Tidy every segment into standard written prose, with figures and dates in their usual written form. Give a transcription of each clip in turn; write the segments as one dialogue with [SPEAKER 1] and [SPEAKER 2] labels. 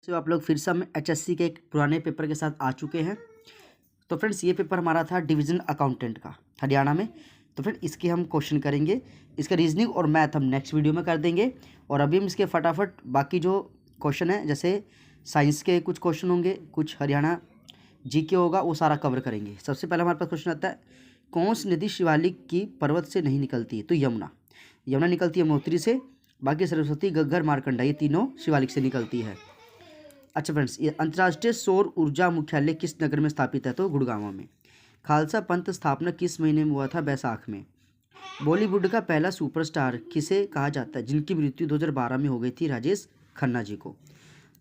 [SPEAKER 1] तो आप लोग फिर से हम HSC के एक पुराने पेपर के साथ आ चुके हैं। तो फ्रेंड्स ये पेपर हमारा था डिवीज़न अकाउंटेंट का हरियाणा में। तो फ्रेंड इसके हम क्वेश्चन करेंगे, इसका रीजनिंग और मैथ हम नेक्स्ट वीडियो में कर देंगे। और अभी हम इसके फटाफट बाकी जो क्वेश्चन है, जैसे साइंस के कुछ क्वेश्चन होंगे, कुछ हरियाणा जीके होगा, वो सारा कवर करेंगे। सबसे पहले हमारे पास क्वेश्चन आता है, कौन सी नदी शिवालिक की पर्वत से नहीं निकलती? तो यमुना निकलती है यमुनोत्री से। बाकी सरस्वती, घग्गर, मार्कंडा, ये तीनों शिवालिक से निकलती है। अच्छा फ्रेंड्स, ये अंतर्राष्ट्रीय सौर ऊर्जा मुख्यालय किस नगर में स्थापित है? तो गुड़गांव में। खालसा पंथ स्थापना किस महीने में हुआ था? बैसाख में। बॉलीवुड का पहला सुपरस्टार किसे कहा जाता है जिनकी मृत्यु 2012 में हो गई थी? राजेश खन्ना जी को।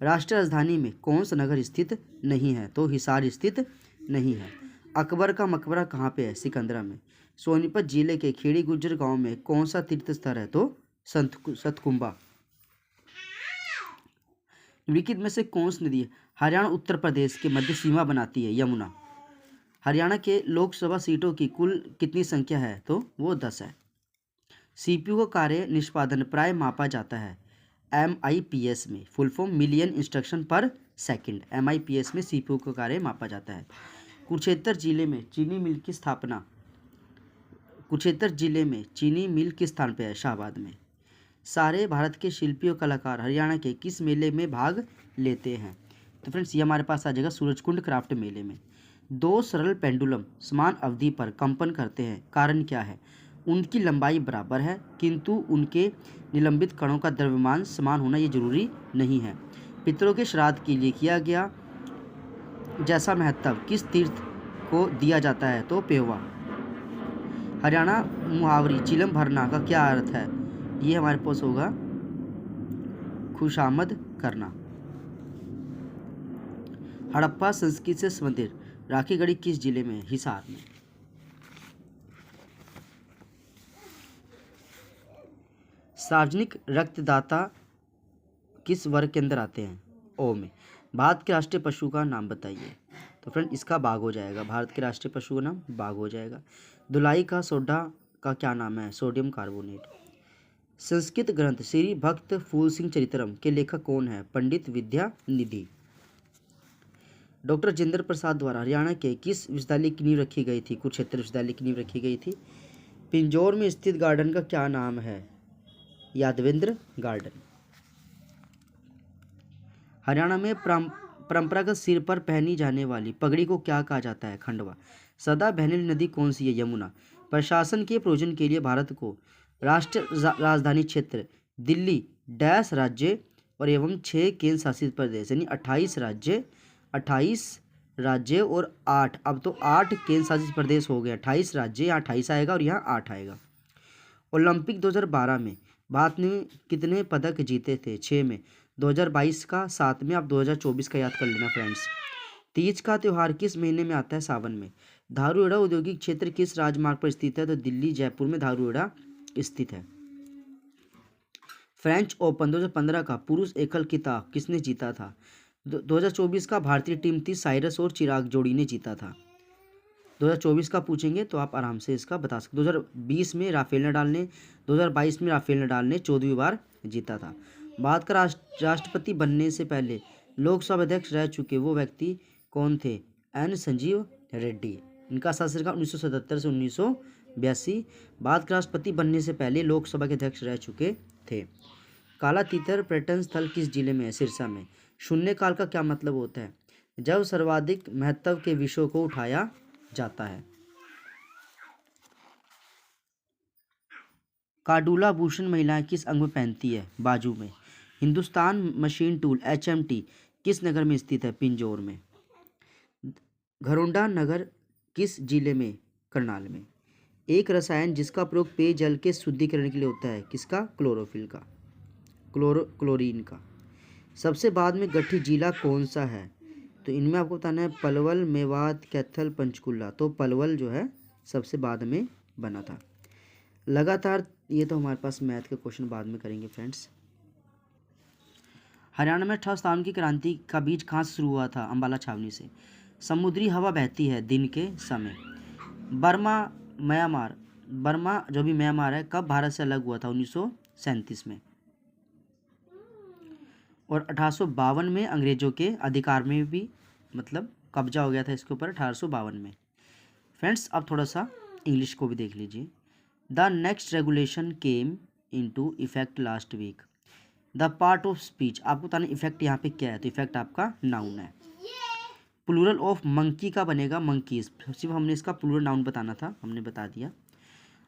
[SPEAKER 1] राष्ट्रीय राजधानी में कौन सा नगर स्थित नहीं है? तो हिसार स्थित नहीं है। अकबर का मकबरा कहाँ पे है? सिकंदरा में। सोनीपत जिले के खेड़ी गुज्जर गांव में कौन सा तीर्थ स्थल है? तो सतकुंबा। निम्नलिखित में से कौन सी नदी हरियाणा उत्तर प्रदेश के मध्य सीमा बनाती है? यमुना। हरियाणा के लोकसभा सीटों की कुल कितनी संख्या है? तो वो 10 है। CPU का कार्य निष्पादन प्राय मापा जाता है MIPS में। फुल फॉर्म मिलियन इंस्ट्रक्शन पर सेकंड। MIPS में CPU का कार्य मापा जाता है। कुरुक्षेत्र जिले में चीनी मिल की स्थापना चीनी मिल किस स्थान पर है? शाहबाद में। सारे भारत के शिल्पी और कलाकार हरियाणा के किस मेले में भाग लेते हैं? तो फ्रेंड्स ये हमारे पास आ जाएगा सूरजकुंड क्राफ्ट मेले में। दो सरल पेंडुलम समान अवधि पर कंपन करते हैं, कारण क्या है? उनकी लंबाई बराबर है किंतु उनके निलंबित कणों का द्रव्यमान समान होना ये जरूरी नहीं है। पितरों के श्राद्ध के लिए किया गया जैसा महत्व किस तीर्थ को दिया जाता है? तो पेवा। हरियाणा मुहावरी चिलम भरना का क्या अर्थ है? ये हमारे पास होगा खुशामद करना। हड़प्पा संस्कृति से संबंधित राखीगढ़ी किस जिले में? हिसार में। सार्वजनिक रक्तदाता किस वर्ग के अंदर आते हैं? ओ में। भारत के राष्ट्रीय पशु का नाम बताइए? तो फ्रेंड इसका बाघ हो जाएगा। भारत के राष्ट्रीय पशु का नाम बाघ हो जाएगा। धुलाई का सोडा का क्या नाम है? Sodium carbonate. संस्कृत ग्रंथ श्री भक्त फूल सिंह चरित्रम के लेखक कौन है? पंडित विद्या निधि। डॉक्टर राजेंद्र प्रसाद द्वारा हरियाणा के किस विश्वविद्यालय की नींव रखी गई थी? कुरुक्षेत्र विश्वविद्यालय की नींव रखी गई थी। पिंजौर में स्थित गार्डन का क्या नाम है? यादवेंद्र गार्डन। हरियाणा में परंपरागत सिर पर पहनी जाने वाली पगड़ी को क्या कहा जाता है? खंडवा। सदा बहने वाली नदी कौन सी है? यमुना। प्रशासन के प्रयोजन के लिए भारत को राष्ट्रीय राजधानी क्षेत्र दिल्ली डैश राज्य और एवं 6 केंद्र शासित प्रदेश यानी 28 राज्य और 8, अब तो 8 केंद्र शासित प्रदेश हो गए। 28 राज्य, यहाँ 28 आएगा और यहाँ 8 आएगा। ओलंपिक 2012 में भारत ने कितने पदक जीते थे? 6 में। 2022 का 7 में। आप 2024 का याद कर लेना फ्रेंड्स। तीज का त्यौहार किस महीने में आता है? सावन में। धारूहेड़ा औद्योगिक क्षेत्र किस राजमार्ग पर स्थित है? तो दिल्ली जयपुर में धारूहेड़ा स्थित है। फ्रेंच ओपन 2015 का पुरुष एकल खिताब किसने जीता था? 2024 का भारतीय टीम थी, साइरस और चिराग जोड़ी ने जीता था। 2024 का पूछेंगे तो आप आराम से इसका बता सकते। 2020 में राफेल नडाल ने 14वीं बार जीता था। भारत का राष्ट्रपति बनने से पहले लोकसभा अध्यक्ष रह चुके वो व्यक्ति कौन थे? N संजीव रेड्डी। इनका शासनकाल 1977 से 1982। भारत के राष्ट्रपति बनने से पहले लोकसभा के अध्यक्ष रह चुके थे। काला तीतर पर्यटन स्थल किस जिले में है? सिरसा में। शून्यकाल का क्या मतलब होता है? जब सर्वाधिक महत्व के विषयों को उठाया जाता है। काडूला भूषण महिलाएं किस अंग में पहनती है? बाजू में। हिंदुस्तान मशीन टूल HMT किस नगर में स्थित है? पिंजौर में। घरोंडा नगर किस जिले में? करनाल में। एक रसायन जिसका प्रयोग पेयजल के शुद्धिकरण के लिए होता है? किसका? क्लोरोफिल का, क्लोरीन का। सबसे बाद में गठी जिला कौन सा है? तो इनमें आपको बताना है पलवल, मेवात, कैथल, पंचकुला। तो पलवल जो है सबसे बाद में बना था। लगातार ये तो हमारे पास मैथ के क्वेश्चन बाद में करेंगे फ्रेंड्स। हरियाणा में 18 स्थान की क्रांति का बीज कहाँ से शुरू हुआ था? अंबाला छावनी से। समुद्री हवा बहती है दिन के समय। बर्मा जो भी म्यांमार है कब भारत से अलग हुआ था? 1937 में। और 1852 में अंग्रेज़ों के अधिकार में भी मतलब कब्जा हो गया था इसके ऊपर 1852 में। फ्रेंड्स अब थोड़ा सा इंग्लिश को भी देख लीजिए। The next regulation came into effect last week. The part of speech, आपको बताना इफेक्ट यहाँ पे क्या है, तो इफेक्ट आपका नाउन है। प्लूरल ऑफ मंकी का बनेगा मंकीज, सिर्फ हमने इसका प्लूरल नाउन बताना था, हमने बता दिया।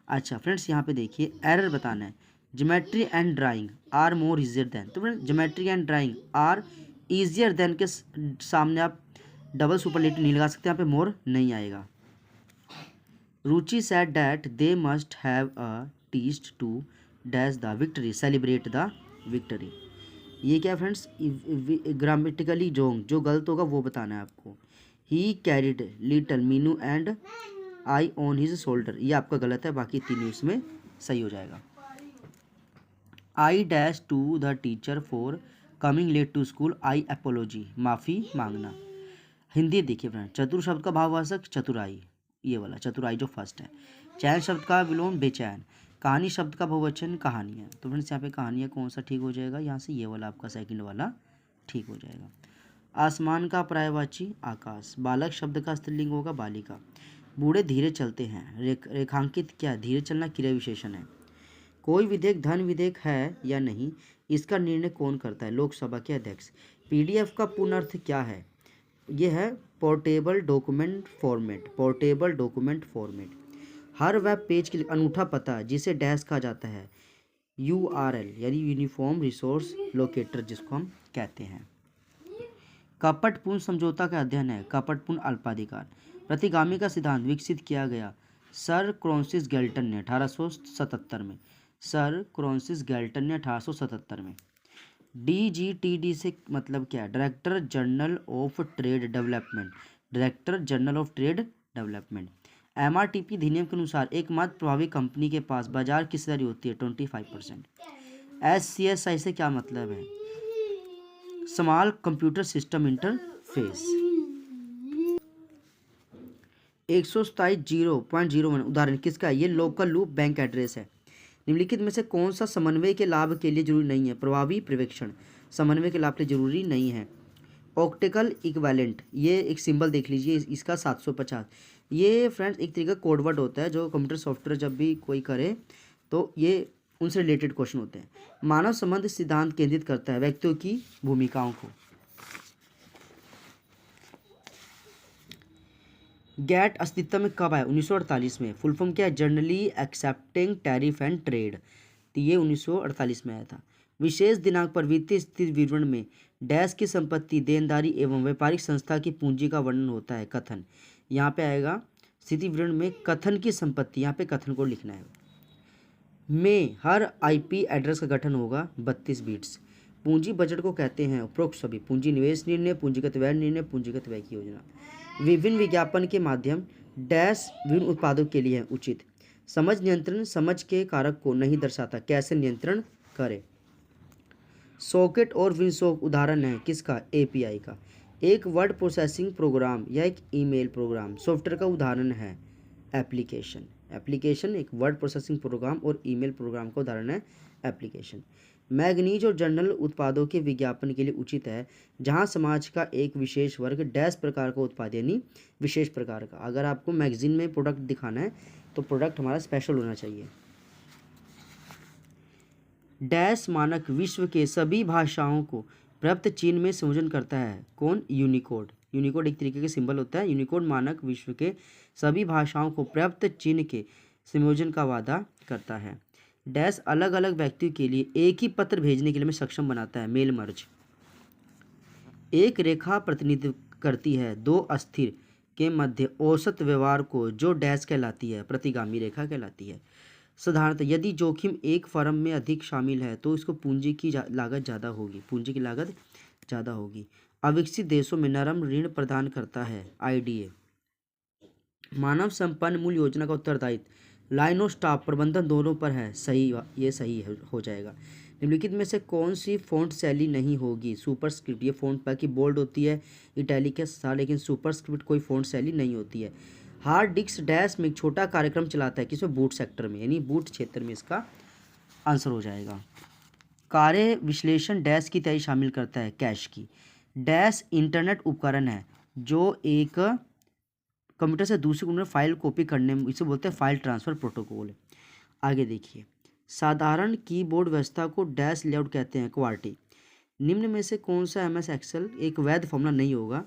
[SPEAKER 1] अच्छा फ्रेंड्स यहाँ पे देखिए एरर बताना है। Geometry and drawing are more easier than, तो friends geometry and drawing are easier than के सामने आप डबल सुपरलेटिव नहीं लगा सकते, यहाँ पे मोर नहीं आएगा। Ruchi said that they must have a feast to dash the victory, celebrate the victory. ये क्या फ्रेंड्स ग्रामेटिकली रॉन्ग, जो गलत होगा वो बताना है आपको। ही carried little Meenu and I on his shoulder, ये आपका गलत है, बाकी तीन उसमें सही हो जाएगा। I dash to the teacher for coming late to school, I apology, माफ़ी मांगना। हिंदी देखिए फ्रेंड, चतुर शब्द का भाववाचक चतुराई, ये वाला चतुराई जो फर्स्ट है। चैन शब्द का विलोम बेचैन। कहानी शब्द का बहुवचन कहानियाँ, तो फ्रेंड्स यहाँ पे कहानियाँ कौन सा ठीक हो जाएगा, यहाँ से ये वाला आपका सेकंड वाला ठीक हो जाएगा। आसमान का पर्यायवाची आकाश। बालक शब्द का स्त्रीलिंग होगा बालिका। बूढ़े धीरे चलते हैं, रेखांकित क्या, धीरे चलना क्रिया विशेषण है। कोई विधेयक धन विधेयक है या नहीं, इसका निर्णय कौन करता है, लोकसभा के अध्यक्ष। पीडीएफ का पूर्ण अर्थ क्या है, ये है portable document format, portable document format. हर वेब पेज के लिए अनूठा पता जिसे डैश कहा जाता है, यूआरएल यानी यूनिफॉर्म रिसोर्स लोकेटर जिसको हम कहते हैं। कपटपूर्ण समझौता का अध्ययन है कपटपूर्ण अल्पाधिकार। प्रतिगामी का सिद्धांत विकसित किया गया सर फ्रांसिस गैल्टन ने 1877 में, सर फ्रांसिस गैल्टन ने 1877 में। डीजीटीडी से मतलब क्या है, director general of trade development, director general of trade development. MRTP अधिनियम के अनुसार एकमात्र प्रभावी कंपनी के पास बाजार की हिस्सेदारी होती है 25%। एससीएसआई से क्या मतलब है, स्मॉल कंप्यूटर सिस्टम इंटरफेस। 127.0.01 उदाहरण किसका है, ये लोकल लूप बैंक एड्रेस है। निम्नलिखित में से कौन सा समन्वय के लाभ के लिए जरूरी नहीं है, प्रभावी पर्यवेक्षण समन्वय के लाभ के लिए जरूरी नहीं है। ऑप्टिकल इक्विवेलेंट, ये एक सिंबल देख लीजिए इसका 750, ये फ्रेंड्स एक तरीका कोड वर्ड होता है जो कंप्यूटर सॉफ्टवेयर जब भी कोई करे तो ये उनसे रिलेटेड क्वेश्चन होते हैं। मानव संबंध सिद्धांत केंद्रित करता है व्यक्तियों की भूमिकाओं को। गैट अस्तित्व में कब आया, 1948 में। फुल फॉर्म क्या है, generally accepting tariff and trade, तो ये 1948 में आया था। विशेष दिनांक पर वित्तीय स्थिति विवरण में डैश की संपत्ति, देनदारी एवं व्यापारिक संस्था की पूंजी का वर्णन होता है, कथन। यहाँ पे आएगा स्थिति विवरण में कथन की संपत्ति, यहाँ पे कथन को लिखना है। में हर आईपी एड्रेस का गठन होगा 32 बिट्स। पूंजी बजट को कहते हैं उपरोक्त सभी, पूंजी निवेश निर्णय, पूंजीगत व्यय निर्णय, पूंजीगत व्यय की योजना। विभिन्न विज्ञापन के माध्यम डैश विभिन्न उत्पादों के लिए है उचित। समझ नियंत्रण समझ के कारक को नहीं दर्शाता, कैसे नियंत्रण करें। सॉकेट और विंडसॉक उदाहरण है किसका, एपीआई का। एक वर्ड प्रोसेसिंग प्रोग्राम या एक ईमेल प्रोग्राम सॉफ्टवेयर का उदाहरण है एप्लीकेशन। एप्लीकेशन एक वर्ड प्रोसेसिंग प्रोग्राम और ईमेल प्रोग्राम का उदाहरण है एप्लीकेशन। मैगनीज और जर्नल उत्पादों के विज्ञापन के लिए उचित है जहां समाज का एक विशेष वर्ग डैश प्रकार का उत्पाद यानी विशेष प्रकार का। अगर आपको मैगजीन में प्रोडक्ट दिखाना है तो प्रोडक्ट हमारा स्पेशल होना चाहिए। डैश मानक विश्व के सभी भाषाओं को पर्याप्त चिन्ह में संयोजन करता है, कौन, यूनिकोड। यूनिकोड एक तरीके के सिंबल होता है। यूनिकोड मानक विश्व के सभी भाषाओं को पर्याप्त चिन्ह के संयोजन का वादा करता है। डैश अलग अलग व्यक्तियों के लिए एक ही पत्र भेजने के लिए सक्षम बनाता है, मेल मर्ज। एक रेखा प्रतिनिधित्व करती है दो अस्थिर के मध्य औसत व्यवहार को जो डैश कहलाती है, प्रतिगामी रेखा कहलाती है। साधारणतः यदि जोखिम एक फर्म में अधिक शामिल है तो इसको पूंजी की लागत ज़्यादा होगी, पूंजी की लागत ज़्यादा होगी। अविकसित देशों में नरम ऋण प्रदान करता है, आईडीए। मानव संपन्न मूल योजना का उत्तरदायित्व लाइन और स्टाफ प्रबंधन दोनों पर है, सही, ये सही हो जाएगा। निम्नलिखित में से कौन सी फ़ॉन्ट शैली नहीं होगी, सुपरस्क्रिप्ट। ये फ़ॉन्ट बाकी बोल्ड होती है, इटैलिक के साथ, लेकिन सुपरस्क्रिप्ट कोई फ़ॉन्ट शैली नहीं होती है। हार्ड डिस्क डैश में एक छोटा कार्यक्रम चलाता है किसमें, बूट सेक्टर में, यानी बूट क्षेत्र में इसका आंसर हो जाएगा। कार्य विश्लेषण डैश की तैयारी शामिल करता है, कैश की। डैश इंटरनेट उपकरण है जो एक कंप्यूटर से दूसरे कंप्यूटर में फाइल कॉपी करने में, इसे बोलते हैं फाइल ट्रांसफ़र प्रोटोकॉल। आगे देखिए, साधारण कीबोर्ड व्यवस्था को डैश लेआउट कहते हैं, क्वार्टी। निम्न में से कौन सा MS एक्सेल एक वैध फॉर्मूला नहीं होगा?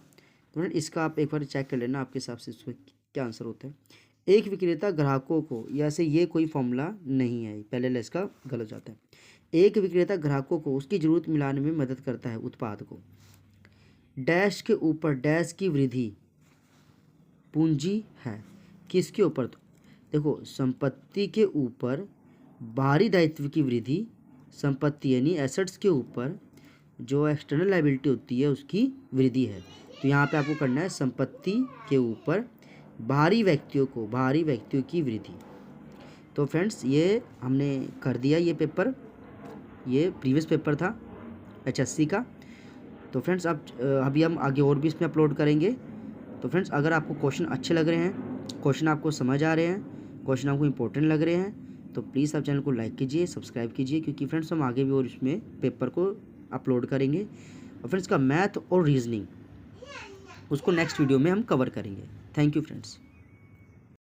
[SPEAKER 1] तो इसका आप एक बार चेक कर लेना आपके हिसाब से इसमें क्या आंसर होता है। एक विक्रेता ग्राहकों को, या से ये कोई फॉर्मूला नहीं है, पहले इसका गलत जाता है। एक विक्रेता ग्राहकों को उसकी ज़रूरत मिलाने में मदद करता है, उत्पाद को। डैश के ऊपर डैश की वृद्धि पूंजी है, किसके ऊपर? तो देखो, संपत्ति के ऊपर बाहरी दायित्व की वृद्धि, संपत्ति यानी एसेट्स के ऊपर जो एक्सटर्नल लायबिलिटी होती है उसकी वृद्धि है। तो यहाँ पे आपको करना है संपत्ति के ऊपर बाहरी व्यक्तियों की वृद्धि। तो फ्रेंड्स ये हमने कर दिया ये पेपर, ये प्रीवियस पेपर था HSC का। तो फ्रेंड्स अब अभी हम आगे और भी इसमें अपलोड करेंगे। तो फ्रेंड्स अगर आपको क्वेश्चन अच्छे लग रहे हैं, क्वेश्चन आपको समझ आ रहे हैं, क्वेश्चन आपको इंपॉर्टेंट लग रहे हैं, तो प्लीज़ आप चैनल को लाइक कीजिए, सब्सक्राइब कीजिए, क्योंकि फ्रेंड्स हम आगे भी और इसमें पेपर को अपलोड करेंगे। और फ्रेंड्स का मैथ और रीजनिंग उसको नेक्स्ट वीडियो में हम कवर करेंगे। Thank you friends.